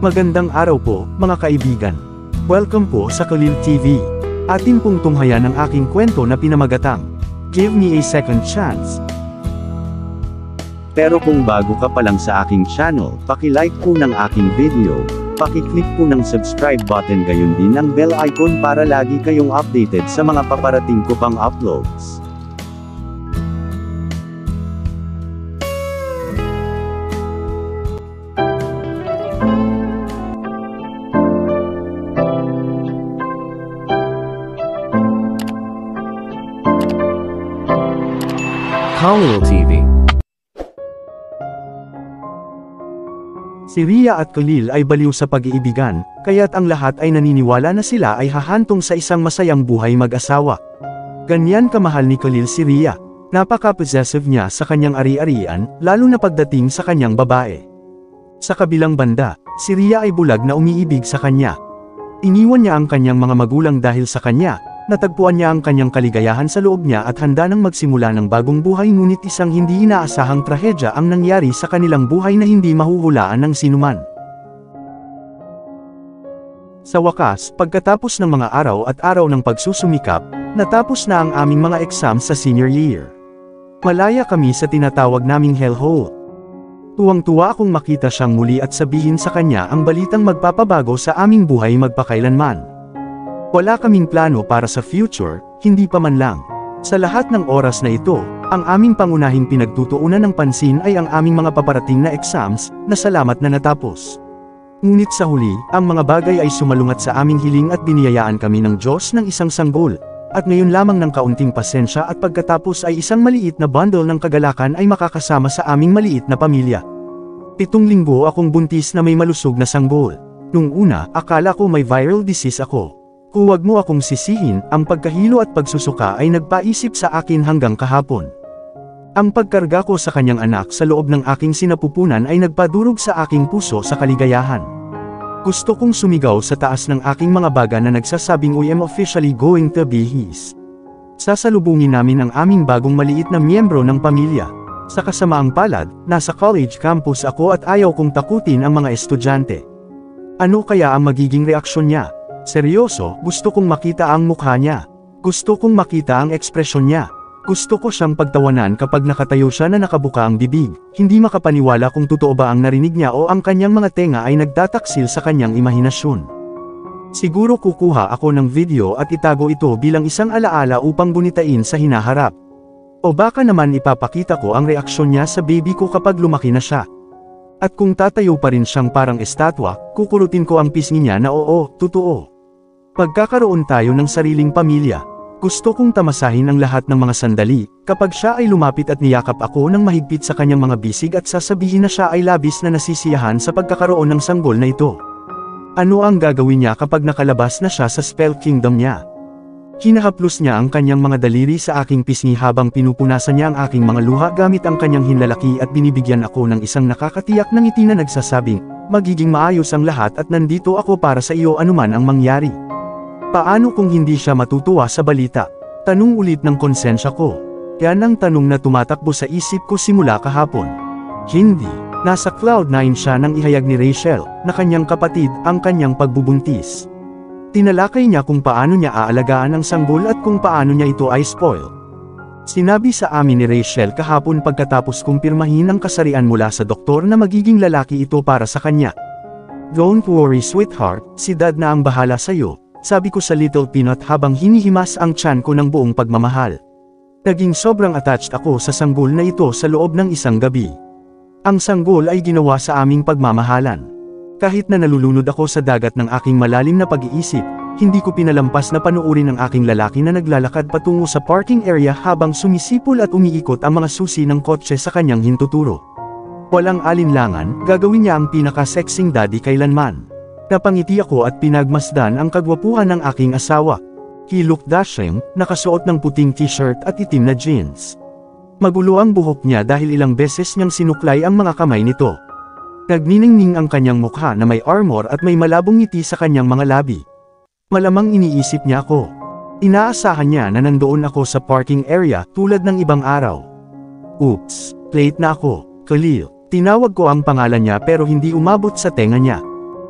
Magandang araw po, mga kaibigan. Welcome po sa Khalil TV. Atin pong tunghayan ang aking kwento na pinamagatang, Give Me a Second Chance. Pero kung bago ka pa lang sa aking channel, paki-like po ng aking video, paki-click po ng subscribe button gayon din ang bell icon para lagi kayong updated sa mga paparating ko pang uploads. Khalil TV. Si Rhea at Khalil ay baliw sa pag-iibigan, kaya't ang lahat ay naniniwala na sila ay hahantong sa isang masayang buhay mag-asawa. Ganyan kamahal ni Khalil si Rhea. Napaka-possessive niya sa kanyang ari-arian, lalo na pagdating sa kanyang babae. Sa kabilang banda, si Rhea ay bulag na umiibig sa kanya. Iniwan niya ang kanyang mga magulang dahil sa kanya. Natagpuan niya ang kanyang kaligayahan sa loob niya at handa nang magsimula ng bagong buhay, ngunit isang hindi inaasahang trahedya ang nangyari sa kanilang buhay na hindi mahuhulaan ng sinuman. Sa wakas, pagkatapos ng mga araw at araw ng pagsusumikap, natapos na ang aming mga exams sa senior year. Malaya kami sa tinatawag naming hellhole. Tuwang-tuwa akong makita siyang muli at sabihin sa kanya ang balitang magpapabago sa aming buhay magpakailanman. Wala kaming plano para sa future, hindi pa man lang. Sa lahat ng oras na ito, ang aming pangunahing pinagtutuunan ng pansin ay ang aming mga paparating na exams, na salamat na natapos. Ngunit sa huli, ang mga bagay ay sumalungat sa aming hiling at biniyayaan kami ng Diyos ng isang sanggol. At ngayon lamang ng kaunting pasensya at pagkatapos ay isang maliit na bundle ng kagalakan ay makakasama sa aming maliit na pamilya. 7 linggo akong buntis na may malusog na sanggol. Nung una, akala ko may viral disease ako. Huwag mo akong sisihin, ang pagkahilo at pagsusuka ay nagpaisip sa akin hanggang kahapon. Ang pagkarga ko sa kanyang anak sa loob ng aking sinapupunan ay nagpadurog sa aking puso sa kaligayahan. Gusto kong sumigaw sa taas ng aking mga baga na nagsasabing I am officially going to be his. Sasalubungin namin ang aming bagong maliit na miyembro ng pamilya. Sa kasamaang palad, nasa college campus ako at ayaw kong takutin ang mga estudyante. Ano kaya ang magiging reaksyon niya? Seryoso, gusto kong makita ang mukha niya. Gusto kong makita ang ekspresyon niya. Gusto ko siyang pagtawanan kapag nakatayo siya na nakabuka ang bibig, hindi makapaniwala kung totoo ba ang narinig niya o ang kanyang mga tenga ay nagtataksil sa kanyang imahinasyon. Siguro kukuha ako ng video at itago ito bilang isang alaala upang bunitain sa hinaharap. O baka naman ipapakita ko ang reaksyon niya sa baby ko kapag lumaki na siya. At kung tatayo pa rin siyang parang estatwa, kukurutin ko ang pisngi niya na oo, totoo. Pagkakaroon tayo ng sariling pamilya. Gusto kong tamasahin ang lahat ng mga sandali, kapag siya ay lumapit at niyakap ako ng mahigpit sa kanyang mga bisig at sasabihin na siya ay labis na nasisiyahan sa pagkakaroon ng sanggol na ito. Ano ang gagawin niya kapag nakalabas na siya sa spell kingdom niya? Hinahaplos niya ang kanyang mga daliri sa aking pisngi habang pinupunasan niya ang aking mga luha gamit ang kanyang hinlalaki at binibigyan ako ng isang nakakatiyak na ngiti na nagsasabing, magiging maayos ang lahat at nandito ako para sa iyo anuman ang mangyari. Paano kung hindi siya matutuwa sa balita? Tanong ulit ng konsensya ko. Yan ang tanong na tumatakbo sa isip ko simula kahapon. Hindi. Nasa cloud 9 siya nang ihayag ni Rachel, na kanyang kapatid, ang kanyang pagbubuntis. Tinalakay niya kung paano niya aalagaan ang sanggol at kung paano niya ito ay spoil. Sinabi sa amin ni Rachel kahapon pagkatapos kumpirmahin ang kasarian mula sa doktor na magiging lalaki ito para sa kanya. Don't worry sweetheart, si dad na ang bahala sa'yo. Sabi ko sa Little Peanut habang hinihimas ang tiyan ko ng buong pagmamahal. Naging sobrang attached ako sa sanggol na ito sa loob ng isang gabi. Ang sanggol ay ginawa sa aming pagmamahalan. Kahit na nalulunod ako sa dagat ng aking malalim na pag-iisip, hindi ko pinalampas na panuurin ang aking lalaki na naglalakad patungo sa parking area habang sumisipol at umiikot ang mga susi ng kotse sa kanyang hintuturo. Walang alinlangan, gagawin niya ang pinaka-sexing daddy kailanman. Napangiti ako at pinagmasdan ang kagwapuhan ng aking asawa. He looked dashing, nakasuot ng puting t-shirt at itim na jeans. Magulo ang buhok niya dahil ilang beses niyang sinuklay ang mga kamay nito. Nagniningning ang kanyang mukha na may armor at may malabong ngiti sa kanyang mga labi. Malamang iniisip niya ako. Inaasahan niya na nandoon ako sa parking area tulad ng ibang araw. Oops, late na ako, Khalil. Tinawag ko ang pangalan niya pero hindi umabot sa tenga niya.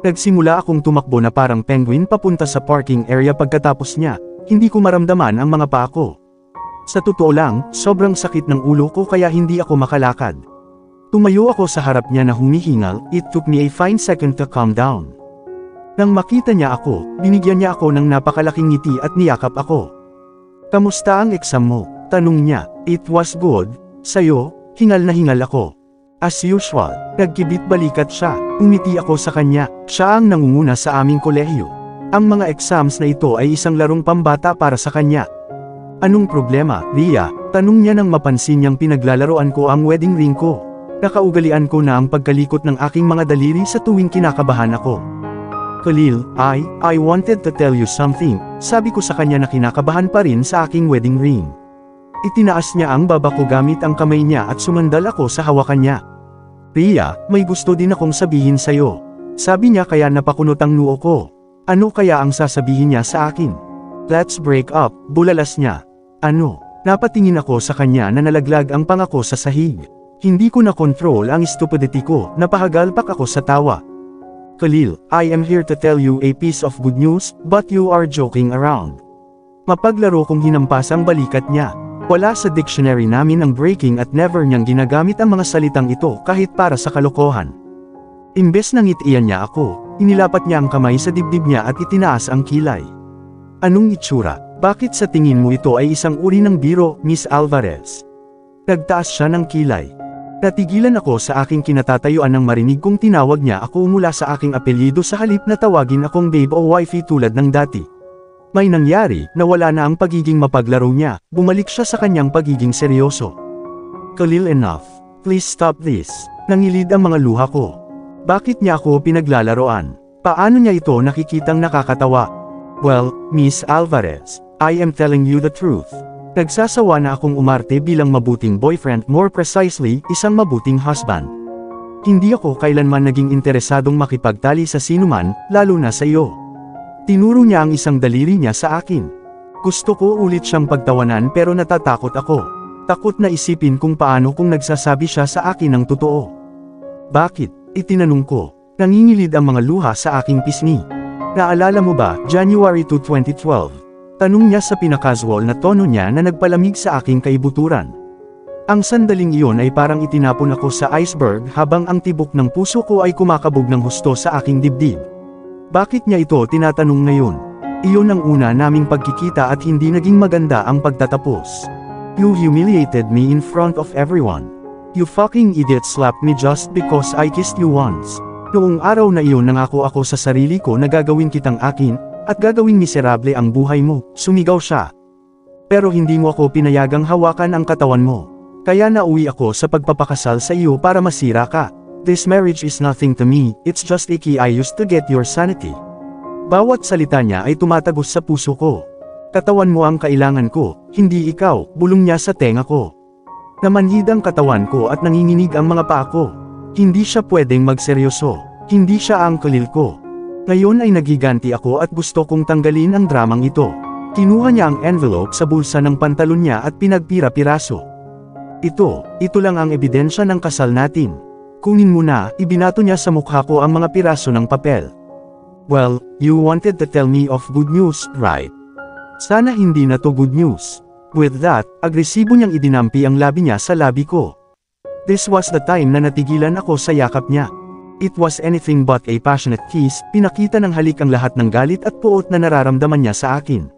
Nagsimula akong tumakbo na parang penguin papunta sa parking area pagkatapos niya, hindi ko maramdaman ang mga paa ko. Sa totoo lang, sobrang sakit ng ulo ko kaya hindi ako makalakad. Tumayo ako sa harap niya na humihingal, it took me a fine second to calm down. Nang makita niya ako, binigyan niya ako ng napakalaking ngiti at niyakap ako. "Kamusta ang exam mo?" tanong niya. "It was good, sayo?" Hingal na hingal ako. As usual, nagkibit balikat siya, umiti ako sa kanya, siya ang nangunguna sa aming kolehiyo. Ang mga exams na ito ay isang larong pambata para sa kanya. "Anong problema, Ria?" tanong niya nang mapansin niyang pinaglalaroan ko ang wedding ring ko. Nakaugalian ko na ang pagkalikot ng aking mga daliri sa tuwing kinakabahan ako. "Khalil, I wanted to tell you something," sabi ko sa kanya na kinakabahan pa rin sa aking wedding ring. Itinaas niya ang baba ko gamit ang kamay niya at sumandal ako sa hawakan niya. "Ria, may gusto din akong sabihin sa'yo," sabi niya kaya napakunot ang noo ko. Ano kaya ang sasabihin niya sa akin? "Let's break up," bulalas niya. "Ano?" Napatingin ako sa kanya na nalaglag ang pangako sa sahig. Hindi ko na control ang stupidity ko, napahagalpak ako sa tawa. "Khalil, I am here to tell you a piece of good news, but you are joking around." Mapaglaro kong hinampas ang balikat niya. Wala sa dictionary namin ang breaking at never niyang ginagamit ang mga salitang ito kahit para sa kalokohan. Imbes na ngitian niya ako, inilapat niya ang kamay sa dibdib niya at itinaas ang kilay. "Anong itsura? Bakit sa tingin mo ito ay isang uri ng biro, Miss Alvarez?" Nagtaas siya ng kilay. Natigilan ako sa aking kinatatayuan nang marinig kong tinawag niya ako mula sa aking apelyido sa halip na tawagin akong babe o wifey tulad ng dati. May nangyari, nawala na ang pagiging mapaglaro niya, bumalik siya sa kanyang pagiging seryoso. "Khalil, enough. Please stop this." Nangilid ang mga luha ko. Bakit niya ako pinaglalaroan? Paano niya ito nakikitang nakakatawa? "Well, Miss Alvarez, I am telling you the truth. Nagsasawa na akong umarte bilang mabuting boyfriend, more precisely, isang mabuting husband. Hindi ako kailanman naging interesadong makipagtali sa sinuman, lalo na sa iyo." Tinuro niya ang isang daliri niya sa akin. Gusto ko ulit siyang pagtawanan pero natatakot ako. Takot na isipin kung paano kung nagsasabi siya sa akin ng totoo. "Bakit?" itinanong ko. Nangingilid ang mga luha sa aking pisngi. "Naalala mo ba, January 2, 2012? Tanong niya sa pinakasual na tono niya na nagpalamig sa aking kaibuturan. Ang sandaling iyon ay parang itinapon ako sa iceberg habang ang tibok ng puso ko ay kumakabog ng husto sa aking dibdib. Bakit niya ito tinatanong ngayon? Iyon ang una naming pagkikita at hindi naging maganda ang pagtatapos. "You humiliated me in front of everyone. You fucking idiot, slapped me just because I kissed you once. Noong araw na iyon nangako ako sa sarili ko na gagawin kitang akin, at gagawing miserable ang buhay mo," sumigaw siya. "Pero hindi mo ako pinayagang hawakan ang katawan mo. Kaya nauwi ako sa pagpapakasal sa iyo para masira ka. This marriage is nothing to me, it's just a key I used to get your sanity." Bawat salita niya ay tumatagos sa puso ko. "Katawan mo ang kailangan ko, hindi ikaw," bulong niya sa tenga ko. Namanhid ang katawan ko at nanginginig ang mga paa ko. Hindi siya pwedeng magseryoso. Hindi siya ang Khalil ko. Ngayon ay nagiganti ako at gusto kong tanggalin ang dramang ito. Kinuha niya ang envelope sa bulsa ng pantalon niya at pinagpira-piraso. Ito lang ang ebidensya ng kasal natin. Kunin mo na," ibinato niya sa mukha ko ang mga piraso ng papel. "Well, you wanted to tell me of good news, right? Sana hindi na to good news." With that, agresibo niyang idinampi ang labi niya sa labi ko. This was the time na natigilan ako sa yakap niya. It was anything but a passionate kiss, pinakita ng halik ang lahat ng galit at puot na nararamdaman niya sa akin.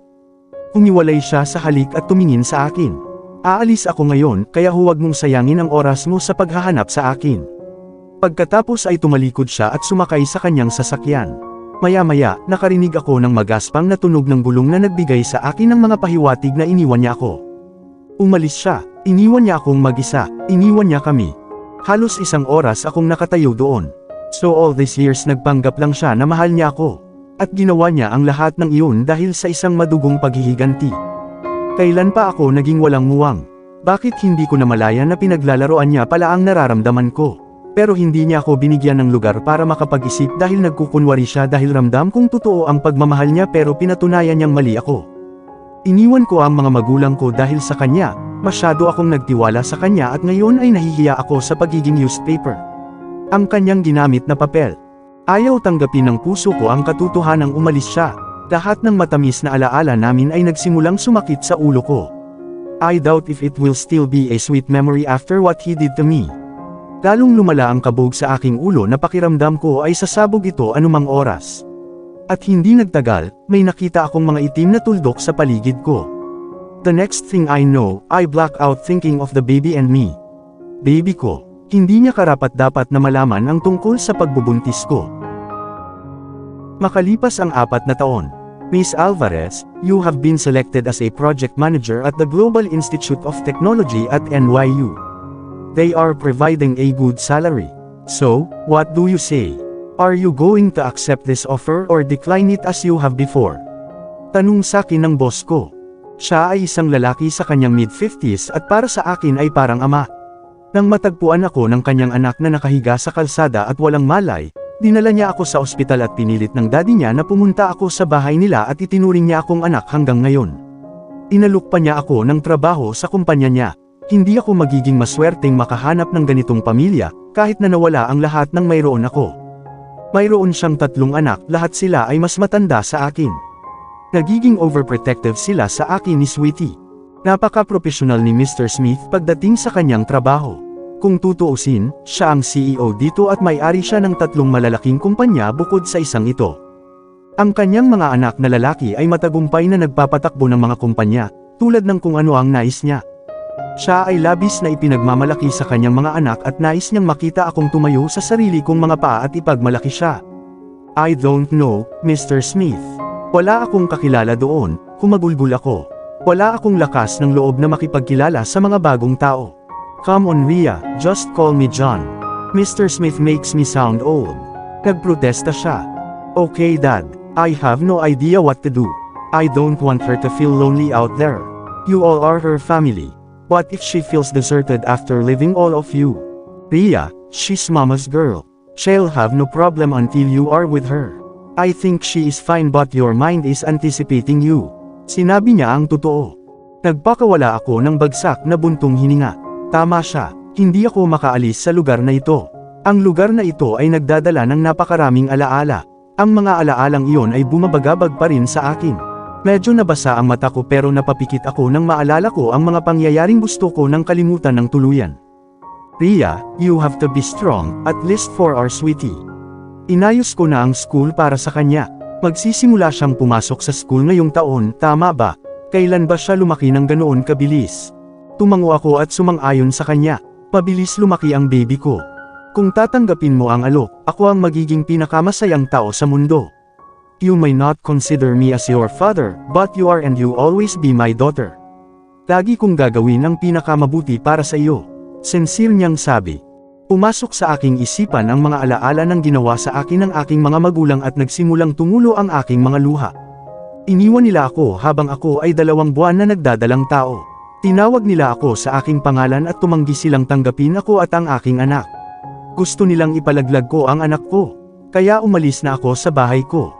Humiwalay siya sa halik at tumingin sa akin. "Aalis ako ngayon, kaya huwag mong sayangin ang oras mo sa paghahanap sa akin." Pagkatapos ay tumalikod siya at sumakay sa kanyang sasakyan. Maya-maya, nakarinig ako ng magaspang na tunog ng gulong na nagbigay sa akin ng mga pahiwatig na iniwan niya ako. Umalis siya, iniwan niya akong mag-isa, iniwan niya kami. Halos isang oras akong nakatayo doon. So all these years nagpanggap lang siya na mahal niya ako. At ginawa niya ang lahat ng iyon dahil sa isang madugong paghihiganti. Kailan pa ako naging walang muwang? Bakit hindi ko namalaya na pinaglalaroan niya pala ang nararamdaman ko? Pero hindi niya ako binigyan ng lugar para makapag-isip dahil nagkukunwari siya dahil ramdam kong totoo ang pagmamahal niya pero pinatunayan niyang mali ako. Iniwan ko ang mga magulang ko dahil sa kanya, masyado akong nagtiwala sa kanya at ngayon ay nahihiya ako sa pagiging newspaper. Ang kanyang ginamit na papel. Ayaw tanggapin ng puso ko ang katotohanang umalis siya. Lahat ng matamis na alaala namin ay nagsimulang sumakit sa ulo ko. I doubt if it will still be a sweet memory after what he did to me. Lalong lumala ang kabog sa aking ulo na pakiramdam ko ay sasabog ito anumang oras. At hindi nagtagal, may nakita akong mga itim na tuldok sa paligid ko. The next thing I know, I black out thinking of the baby and me. Baby ko, hindi niya karapat-dapat na malaman ang tungkol sa pagbubuntis ko. Makalipas ang 4 na taon, Miss Alvarez, you have been selected as a project manager at the Global Institute of Technology at NYU. They are providing a good salary. So, what do you say? Are you going to accept this offer or decline it as you have before? Tanong sakin ng boss ko. Siya ay isang lalaki sa kanyang mid-50s at para sa akin ay parang ama. Nang matagpuan ako ng kanyang anak na nakahiga sa kalsada at walang malay, dinala niya ako sa ospital at pinilit ng daddy niya na pumunta ako sa bahay nila at itinuring niya akong anak hanggang ngayon. Inalok pa niya ako ng trabaho sa kumpanya niya. Hindi ako magiging maswerteng makahanap ng ganitong pamilya, kahit na nawala ang lahat ng mayroon ako. Mayroon siyang 3 anak, lahat sila ay mas matanda sa akin. Nagiging overprotective sila sa akin ni Sweetie. Napaka-professional ni Mr. Smith pagdating sa kanyang trabaho. Kung tutuusin, siya ang CEO dito at may-ari siya ng 3 malalaking kumpanya bukod sa isang ito. Ang kanyang mga anak na lalaki ay matagumpay na nagpapatakbo ng mga kumpanya, tulad ng kung ano ang nais niya. Siya ay labis na ipinagmamalaki sa kanyang mga anak at nais niyang makita akong tumayo sa sarili kong mga paa at ipagmalaki siya. I don't know, Mr. Smith. Wala akong kakilala doon, humagulgol ako. Wala akong lakas ng loob na makipagkilala sa mga bagong tao. Come on Rhea, just call me John. Mr. Smith makes me sound old. Nagprotesta siya. Okay Dad, I have no idea what to do. I don't want her to feel lonely out there. You all are her family. What if she feels deserted after leaving all of you? Rhea, she's mama's girl. She'll have no problem until you are with her. I think she is fine but your mind is anticipating you. Sinabi niya ang totoo. Nagpakawala ako ng bagsak na buntong hininga. Tama siya, hindi ako makaalis sa lugar na ito. Ang lugar na ito ay nagdadala ng napakaraming alaala. Ang mga alaalang iyon ay bumabagabag pa rin sa akin. Medyo nabasa ang mata ko pero napapikit ako nang maalala ko ang mga pangyayaring gusto ko nang kalimutan ng tuluyan. Rhea, you have to be strong, at least for our Sweetie. Inayos ko na ang school para sa kanya. Magsisimula siyang pumasok sa school ngayong taon, tama ba? Kailan ba siya lumaki ng ganoon kabilis? Tumango ako at sumang-ayon sa kanya. Pabilis lumaki ang baby ko. Kung tatanggapin mo ang alok, ako ang magiging pinakamasayang tao sa mundo. You may not consider me as your father, but you are and you always be my daughter. Lagi kong gagawin ang pinakamabuti para sa iyo. Sincere niyang sabi. Pumasok sa aking isipan ang mga alaala ng ginawa sa akin ng aking mga magulang at nagsimulang tumulo ang aking mga luha. Iniwan nila ako habang ako ay 2 buwan na nagdadalang tao. Tinawag nila ako sa aking pangalan at tumanggi silang tanggapin ako at ang aking anak. Gusto nilang ipalaglag ko ang anak ko. Kaya umalis na ako sa bahay ko.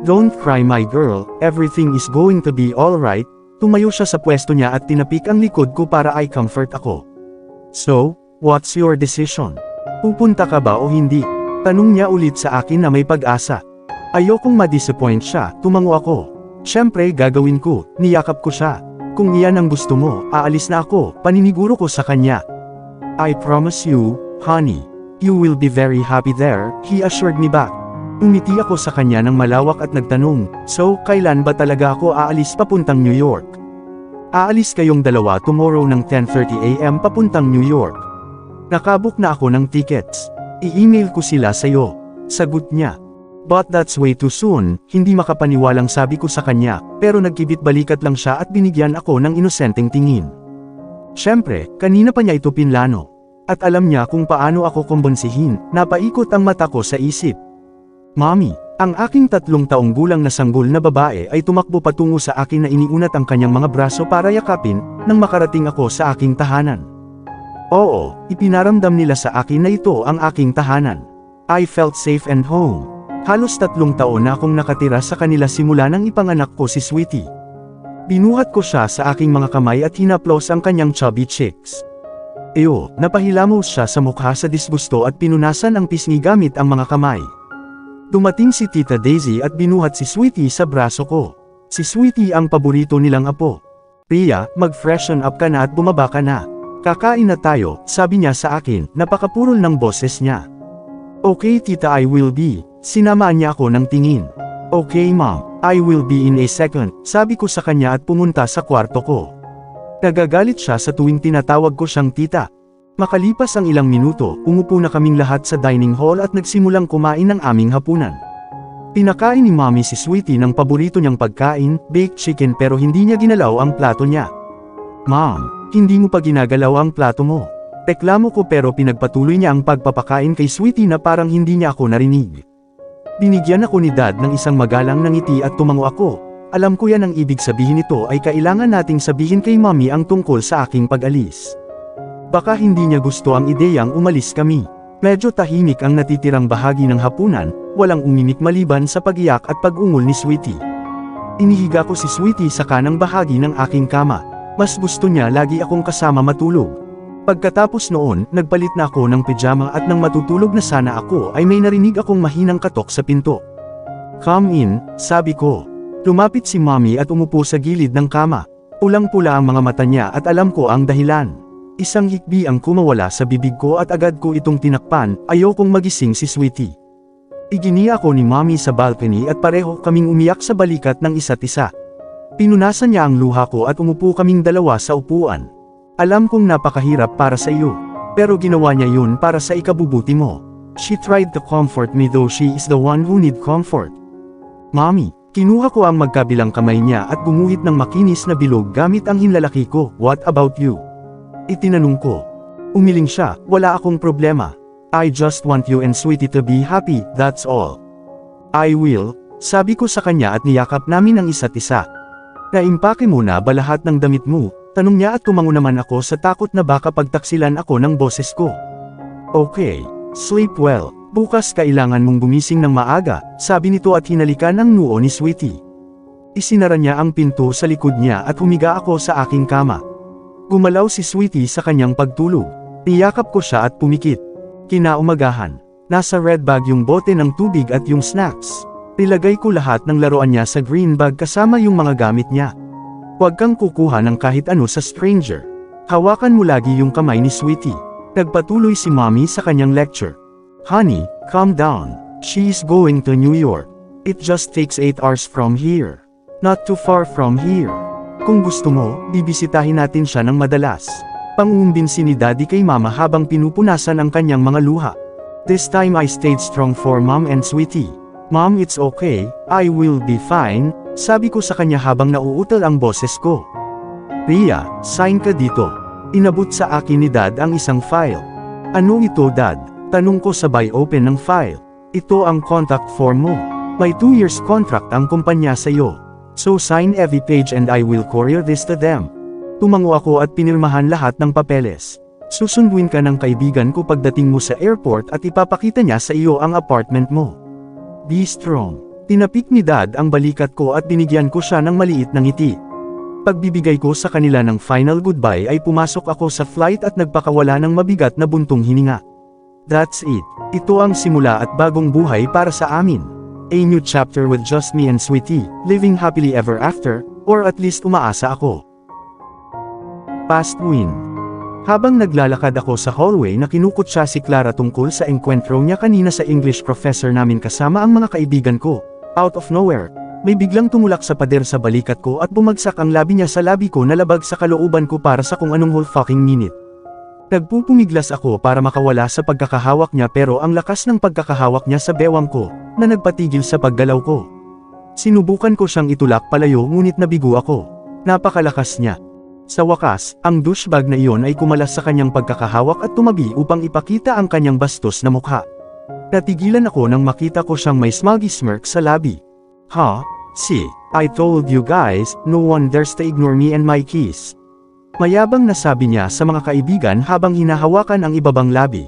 Don't cry my girl, everything is going to be alright. Tumayo siya sa pwesto niya at tinapik ang likod ko para ay comfort ako. So, what's your decision? Pupunta ka ba o hindi? Tanong niya ulit sa akin na may pag-asa. Ayokong ma-disappoint siya, tumango ako. Siyempre gagawin ko, niyakap ko siya. Kung iyan ang gusto mo, aalis na ako, paniniguro ko sa kanya. I promise you, honey. You will be very happy there, he assured me back. Umiti ako sa kanya ng malawak at nagtanong, so, kailan ba talaga ako aalis papuntang New York? Aalis kayong 2 tomorrow ng 10:30 AM papuntang New York. Nakabook na ako ng tickets. I-email ko sila sa'yo. Sagot niya. But that's way too soon, hindi makapaniwalang sabi ko sa kanya, pero nagkibit balikat lang siya at binigyan ako ng inosenteng tingin. Siyempre, kanina pa niya ito pinlano. At alam niya kung paano ako kumbonsihin, napaikot ang mata ko sa isip. Mommy, ang aking 3 taong gulang na sanggol na babae ay tumakbo patungo sa akin na iniunat ang kanyang mga braso para yakapin, nang makarating ako sa aking tahanan. Oo, ipinaramdam nila sa akin na ito ang aking tahanan. I felt safe and home. Halos 3 taon na akong nakatira sa kanila simula nang ipanganak ko si Sweetie. Binuhat ko siya sa aking mga kamay at hinaplos ang kanyang chubby cheeks. Napahilamos siya sa mukha sa disgusto at pinunasan ang pisngi gamit ang mga kamay. Dumating si Tita Daisy at binuhat si Sweetie sa braso ko. Si Sweetie ang paborito nilang apo. Ria, mag-freshen up ka na at bumaba ka na. Kakain na tayo, sabi niya sa akin, napakapurol ng boses niya. Okay tita, I will be. Sinamaan niya ako ng tingin. Okay mom, I will be in a second, sabi ko sa kanya at pumunta sa kwarto ko. Nagagalit siya sa tuwing tinatawag ko siyang tita. Makalipas ang ilang minuto, umupo na kaming lahat sa dining hall at nagsimulang kumain ng aming hapunan. Pinakain ni Mommy si Sweetie ng paborito niyang pagkain, baked chicken, pero hindi niya ginalaw ang plato niya. Mom, hindi mo pa ginagalaw ang plato mo. Reklamo ko pero pinagpatuloy niya ang pagpapakain kay Sweetie na parang hindi niya ako narinig. Binigyan ako ni Dad ng isang magalang na ngiti at tumango ako. Alam ko yan ang ibig sabihin nito ay kailangan nating sabihin kay Mommy ang tungkol sa aking pag-alis. Baka hindi niya gusto ang ideyang umalis kami. Medyo tahimik ang natitirang bahagi ng hapunan, walang umimik maliban sa pag-iyak at pag-ungol ni Sweetie. Inihiga ko si Sweetie sa kanang bahagi ng aking kama. Mas gusto niya lagi akong kasama matulog. Pagkatapos noon, nagpalit na ako ng pijama at nang matutulog na sana ako ay may narinig akong mahinang katok sa pinto. Come in, sabi ko. Lumapit si Mommy at umupo sa gilid ng kama. Pulang-pula ang mga mata niya at alam ko ang dahilan. Isang hikbi ang kumawala sa bibig ko at agad ko itong tinakpan, ayokong magising si Sweetie. Iginiya ako ni Mommy sa balcony at pareho kaming umiyak sa balikat ng isa't isa. Pinunasan niya ang luha ko at umupo kaming dalawa sa upuan. Alam kong napakahirap para sa iyo, pero ginawa niya yun para sa ikabubuti mo. She tried to comfort me though she is the one who need comfort. Mommy, kinuha ko ang magkabilang kamay niya at gumuhit ng makinis na bilog gamit ang hinlalaki ko. What about you? Itinanong ko. Umiling siya, wala akong problema. I just want you and Sweetie to be happy, that's all. I will, sabi ko sa kanya at niyakap namin ang isa't isa. Naimpake mo na ba lahat ng damit mo? Tanong niya at tumango naman ako sa takot na baka pagtaksilan ako ng boses ko. Okay, sleep well, bukas kailangan mong gumising ng maaga, sabi nito at hinalikan ang noo ni Sweetie. Isinara niya ang pinto sa likod niya at humiga ako sa aking kama. Gumalaw si Sweetie sa kanyang pagtulog. Niyakap ko siya at pumikit. Kinaumagahan, nasa red bag yung bote ng tubig at yung snacks. Nilagay ko lahat ng laruan niya sa green bag kasama yung mga gamit niya. Huwag kang kukuha ng kahit ano sa stranger. Hawakan mo lagi yung kamay ni Sweetie. Nagpatuloy si Mommy sa kanyang lecture. Honey, calm down. She is going to New York. It just takes 8 hours from here. Not too far from here. Kung gusto mo, bibisitahin natin siya ng madalas. Panguumbinsi ni Daddy kay Mama habang pinupunasan ang kanyang mga luha. This time I stayed strong for Mom and Sweetie. Mom, it's okay, I will be fine, sabi ko sa kanya habang nauutal ang boses ko. Ria, sign ka dito. Inabot sa akin ni Dad ang isang file. Ano ito Dad? Tanong ko sabay open ng file. Ito ang contact form mo. May 2 years contract ang kumpanya sa iyo. So sign every page and I will courier this to them. Tumango ako at pinirmahan lahat ng papeles. Susunduin ka ng kaibigan ko pagdating mo sa airport at ipapakita niya sa iyo ang apartment mo. Be strong. Tinapik ni Dad ang balikat ko at binigyan ko siya ng maliit na ngiti. Pagbibigay ko sa kanila ng final goodbye ay pumasok ako sa flight at nagpakawala ng mabigat na buntong hininga. That's it. Ito ang simula at bagong buhay para sa amin. A new chapter with just me and Sweetie, living happily ever after, or at least umaasa ako. Past win. Habang naglalakad ako sa hallway na kinukutsa si Clara tungkol sa enkwentro niya kanina sa English professor namin kasama ang mga kaibigan ko, out of nowhere, may biglang tumulak sa pader sa balikat ko at bumagsak ang labi niya sa labi ko na labag sa kalooban ko para sa kung anong whole fucking minute. Nagpupumiglas ako para makawala sa pagkakahawak niya pero ang lakas ng pagkakahawak niya sa bewang ko, na nagpatigil sa paggalaw ko. Sinubukan ko siyang itulak palayo ngunit nabigo ako. Napakalakas niya. Sa wakas, ang douchebag na iyon ay kumalas sa kanyang pagkakahawak at tumabi upang ipakita ang kanyang bastos na mukha. Natigilan ako nang makita ko siyang may smuggy smirk sa labi. Ha? See, I told you guys, no one dares to ignore me and my kiss. Mayabang na sabi niya sa mga kaibigan habang hinahawakan ang ibabang labi.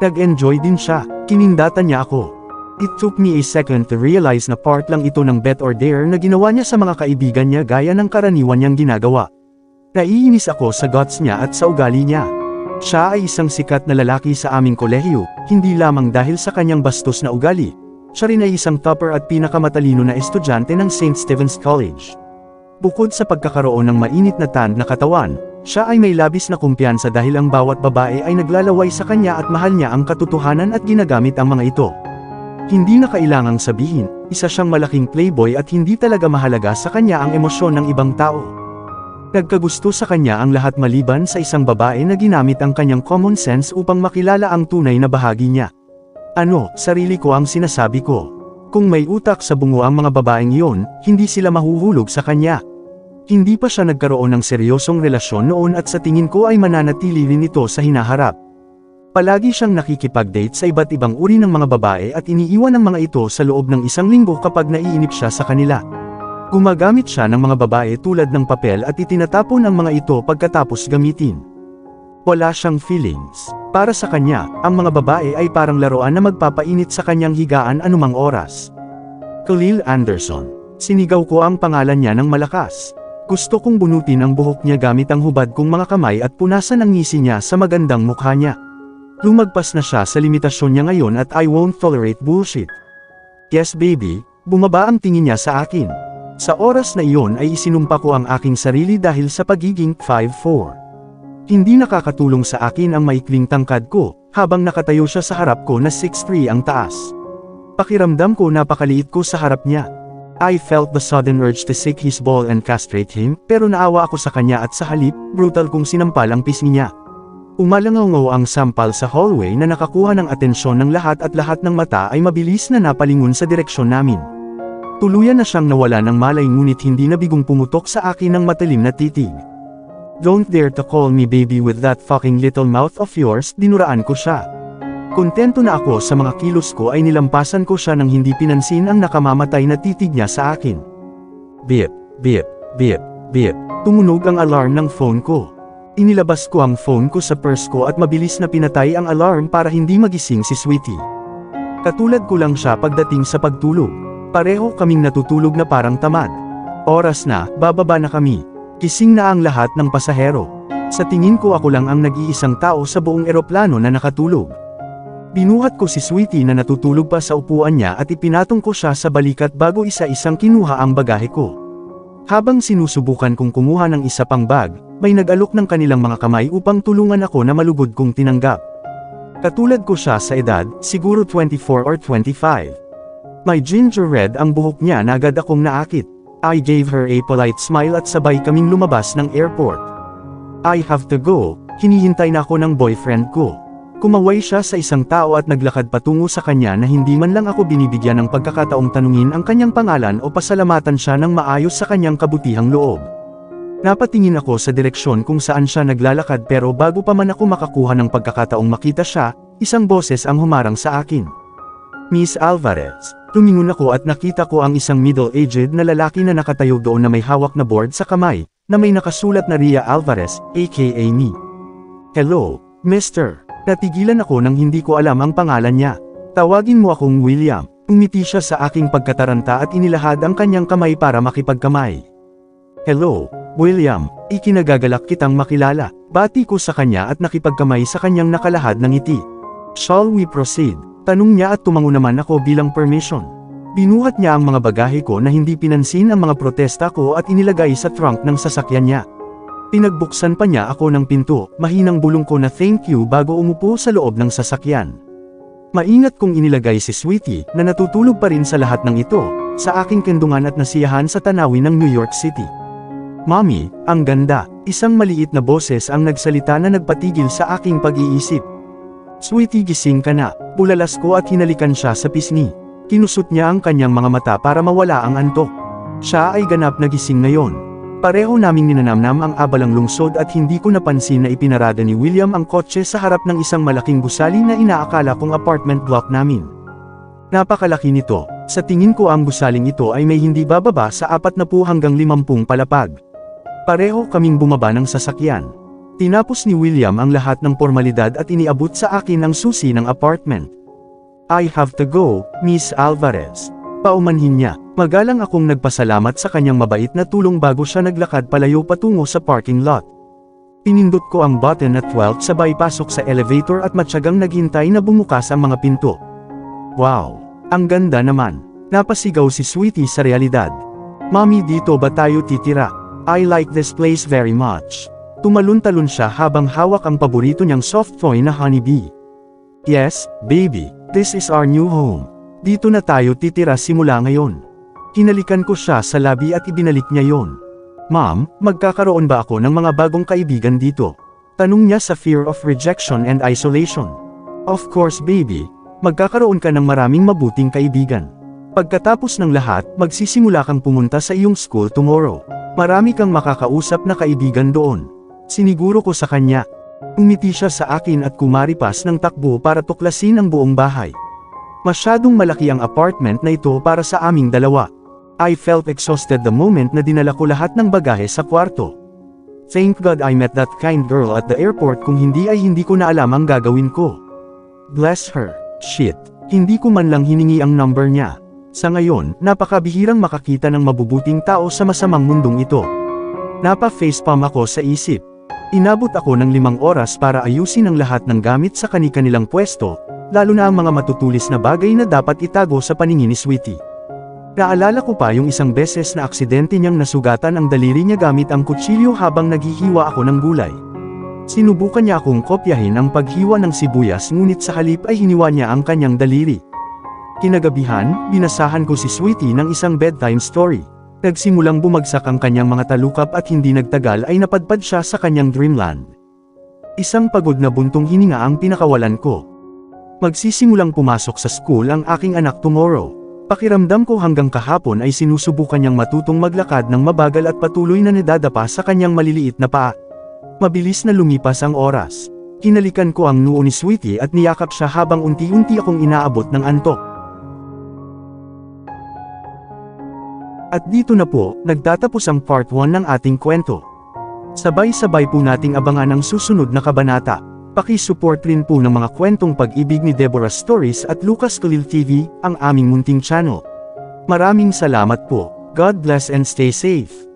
Nag-enjoy din siya, kinindatan niya ako. It took me a second to realize na part lang ito ng bet or dare na ginawa niya sa mga kaibigan niya gaya ng karaniwan niyang ginagawa. Naiinis ako sa guts niya at sa ugali niya. Siya ay isang sikat na lalaki sa aming kolehiyo, hindi lamang dahil sa kanyang bastos na ugali, siya rin ay isang topper at pinakamatalino na estudyante ng St. Stephen's College. Bukod sa pagkakaroon ng mainit na tanned na katawan, siya ay may labis na kumpiyansa dahil ang bawat babae ay naglalaway sa kanya at mahal niya ang katotohanan at ginagamit ang mga ito. Hindi na kailangang sabihin, isa siyang malaking playboy at hindi talaga mahalaga sa kanya ang emosyon ng ibang tao. Nagkagusto sa kanya ang lahat maliban sa isang babae na ginamit ang kanyang common sense upang makilala ang tunay na bahagi niya. Ano, sarili ko ang sinasabi ko. Kung may utak sa bungo ang mga babaeng iyon, hindi sila mahuhulog sa kanya. Hindi pa siya nagkaroon ng seryosong relasyon noon at sa tingin ko ay mananatili rin ito sa hinaharap. Palagi siyang nakikipag-date sa iba't ibang uri ng mga babae at iniiwan ang mga ito sa loob ng isang linggo kapag naiinip siya sa kanila. Gumagamit siya ng mga babae tulad ng papel at itinatapon ang mga ito pagkatapos gamitin. Wala siyang feelings. Para sa kanya, ang mga babae ay parang laruan na magpapainit sa kanyang higaan anumang oras. Khalil Anderson. Sinigaw ko ang pangalan niya ng malakas. Gusto kong bunutin ang buhok niya gamit ang hubad kong mga kamay at punasan ang ngisi niya sa magandang mukha niya. Lumagpas na siya sa limitasyon niya ngayon at I won't tolerate bullshit. Yes baby, bumaba ang tingin niya sa akin. Sa oras na iyon ay isinumpa ko ang aking sarili dahil sa pagiging 5'4". Hindi nakakatulong sa akin ang maikling tangkad ko, habang nakatayo siya sa harap ko na 6'3" ang taas. Pakiramdam ko napakaliit ko sa harap niya. I felt the sudden urge to shake his ball and castrate him, pero naawa ako sa kanya at sa halip, brutal kong sinampal ang pisngi niya. Umalangaw ang sampal sa hallway na nakakuha ng atensyon ng lahat at lahat ng mata ay mabilis na napalingon sa direksyon namin. Tuluyan na siyang nawala ng malay ngunit hindi na bigong pumutok sa akin ng matalim na titig. Don't dare to call me baby with that fucking little mouth of yours, dinuraan ko siya. Kontento na ako sa mga kilos ko ay nilampasan ko siya nang hindi pinansin ang nakamamatay na titig niya sa akin. Beep, beep, beep, beep. Tumunog ang alarm ng phone ko. Inilabas ko ang phone ko sa purse ko at mabilis na pinatay ang alarm para hindi magising si Sweetie. Katulad ko lang siya pagdating sa pagtulog. Pareho kaming natutulog na parang tamad. Oras na, bababa na kami. Gising na ang lahat ng pasahero. Sa tingin ko ako lang ang nag-iisang tao sa buong eroplano na nakatulog. Binuhat ko si Sweetie na natutulog pa sa upuan niya at ipinatong ko siya sa balikat bago isa-isang kinuha ang bagahe ko. Habang sinusubukan kong kumuha ng isa pang bag, may nag-alok ng kanilang mga kamay upang tulungan ako na malugod kong tinanggap. Katulad ko siya sa edad, siguro 24 or 25. May ginger red ang buhok niya na agad akong naakit. I gave her a polite smile at sabay kaming lumabas ng airport. I have to go, hinihintay na ako ng boyfriend ko. Kumaway siya sa isang tao at naglakad patungo sa kanya na hindi man lang ako binibigyan ng pagkakataong tanungin ang kanyang pangalan o pasalamatan siya ng maayos sa kanyang kabutihang loob. Napatingin ako sa direksyon kung saan siya naglalakad pero bago pa man ako makakuha ng pagkakataong makita siya, isang boses ang humarang sa akin. Miss Alvarez. Tumingon ako at nakita ko ang isang middle-aged na lalaki na nakatayo doon na may hawak na board sa kamay, na may nakasulat na Ria Alvarez, aka me. Hello, Mr. Natigilan ako nang hindi ko alam ang pangalan niya. Tawagin mo akong William. Umiti siya sa aking pagkataranta at inilahad ang kanyang kamay para makipagkamay. Hello, William. Ikinagagalak kitang makilala. Bati ko sa kanya at nakipagkamay sa kanyang nakalahad ng ngiti. Shall we proceed? Tanong niya at tumango naman ako bilang permission. Binuhat niya ang mga bagahe ko na hindi pinansin ang mga protesta ko at inilagay sa trunk ng sasakyan niya. Pinagbuksan pa niya ako ng pinto, mahinang bulong ko na thank you bago umupo sa loob ng sasakyan. Maingat kong inilagay si Sweetie, na natutulog pa rin sa lahat ng ito, sa aking kendungan at nasiyahan sa tanawin ng New York City. Mommy, ang ganda, isang maliit na boses ang nagsalita na nagpatigil sa aking pag-iisip. Sweetie gising ka na, bulalas ko at hinalikan siya sa pisngi. Kinusot niya ang kanyang mga mata para mawala ang antok. Siya ay ganap na gising ngayon. Pareho naming ninanamnam ang abalang lungsod at hindi ko napansin na ipinarada ni William ang kotse sa harap ng isang malaking gusali na inaakala kong apartment block namin. Napakalaki nito. Sa tingin ko ang gusaling ito ay may hindi bababa sa 40 hanggang 50 palapag. Pareho kaming bumaba ng sasakyan. Tinapos ni William ang lahat ng formalidad at iniabot sa akin ang susi ng apartment. I have to go, Miss Alvarez. Paumanhin niya. Magalang akong nagpasalamat sa kanyang mabait na tulong bago siya naglakad palayo patungo sa parking lot. Pinindot ko ang button at 12 sabay pasok sa elevator at matyagang naghintay na bumukas ang mga pinto. Wow! Ang ganda naman. Napasigaw si Sweetie sa realidad. Mami, dito ba tayo titira? I like this place very much. Tumalon-talon siya habang hawak ang paborito niyang soft toy na honeybee. Yes, baby, this is our new home. Dito na tayo titira simula ngayon. Hinalikan ko siya sa labi at ibinalik niya yon. Ma'am, magkakaroon ba ako ng mga bagong kaibigan dito? Tanong niya sa fear of rejection and isolation. Of course baby, magkakaroon ka ng maraming mabuting kaibigan. Pagkatapos ng lahat, magsisimula kang pumunta sa iyong school tomorrow. Marami kang makakausap na kaibigan doon. Siniguro ko sa kanya. Umiti siya sa akin at kumaripas ng takbo para tuklasin ang buong bahay. Masyadong malaki ang apartment na ito para sa aming dalawa. I felt exhausted the moment na dinala ko lahat ng bagahe sa kwarto. Thank God I met that kind girl at the airport, kung hindi ay hindi ko na alam ang gagawin ko. Bless her. Shit. Hindi ko man lang hiningi ang number niya. Sa ngayon, napakabihirang makakita ng mabubuting tao sa masamang mundong ito. Napa-facepalm ako sa isip. Inabot ako ng 5 oras para ayusin ang lahat ng gamit sa kani-kanilang pwesto, lalo na ang mga matutulis na bagay na dapat itago sa paningin ni Sweetie. Naalala ko pa yung isang beses na aksidente niyang nasugatan ang daliri niya gamit ang kutsilyo habang naghihiwa ako ng gulay. Sinubukan niya akong kopyahin ang paghiwa ng sibuyas, ngunit sa halip ay hiniwa niya ang kanyang daliri. Kinagabihan, binasahan ko si Sweetie ng isang bedtime story. Nagsimulang bumagsak ang kanyang mga talukap at hindi nagtagal ay napadpad siya sa kanyang dreamland. Isang pagod na buntong hininga ang pinakawalan ko. Magsisimulang pumasok sa school ang aking anak tomorrow. Pakiramdam ko hanggang kahapon ay sinusubukan niyang matutong maglakad ng mabagal at patuloy na nadadapa sa kanyang maliliit na paa. Mabilis na lumipas ang oras. Hinalikan ko ang noo ni Sweetie at niyakap siya habang unti-unti akong inaabot ng antok. At dito na po, nagtatapos ang part 1 ng ating kwento. Sabay-sabay po nating abangan ang susunod na kabanata. Paki-support rin po ng mga kwentong pag-ibig ni Deborah Stories at Lucas Khalil TV, ang aming munting channel. Maraming salamat po. God bless and stay safe.